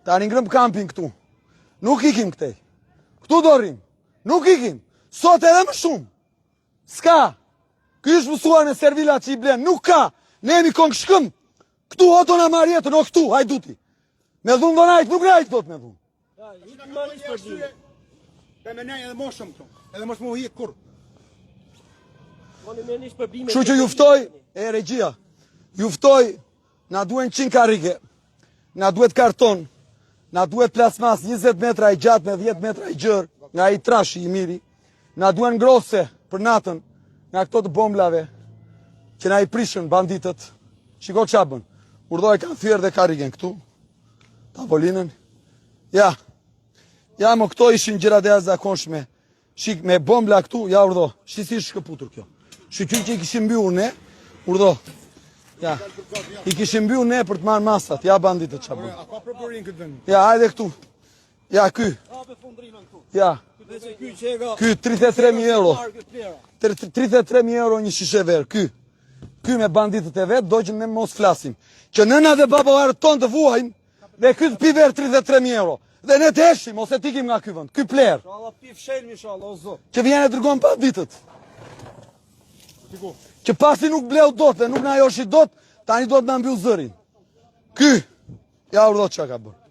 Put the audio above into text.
Tani ngrëm kampin këtu. Nuk ikim këtej. Këtu do rrim. Nuk ikim. Sot edhe më shumë. S'ka. Ky është mësuar në servila që i blen. Nuk ka. Ne jemi kong shkëm. Këtu oto na marr jetën, o këtu, hajduti. Me dhunë dhonajt, nuk rajt thot me dhunë. Pe me nej edhe moshëm këtu. Edhe mos mu hi kur. Kështu që juftoj, regjia, juftoj, na duen 100 karike, na duhet karton, na duhet plasmas 20 metra i gjatë me 10 metra i gjërë, nga i trashi i miri, na duen grose për natën, nga këto të bomblave, që na i prishën banditët. Shiko qabën, urdoj kanë thyrë dhe kariken këtu, tavolinën, ja, më këto ishin gjërat e jashtëzakonshme, shik me bombla këtu, ja urdo, shisi shkëputur kjo. Shqyqy që i kishim mbyur ne, urdo, ja, i kishim mbyur ne për të marrë masat, ja banditët qabën. A ka prokurin këtë vend? Ja, hajde këtu, ja, ky, ja, ky 33.000 euro, 33.000 euro një shishe verë, ky me banditët e vetë, dojgjën ne mos flasim, që nëna dhe babalarët tonë të vuajnë, dhe ky të pi verë 33.000 euro, dhe ne të eshim, ose t'ikim nga ky vend, ky plerë, që vjen e dërgon banditët. Që pasi nuk bleu dot dhe nuk na joshi dot, tani do të na mbyll zërin. Ky, ja urdo çka ka bërë.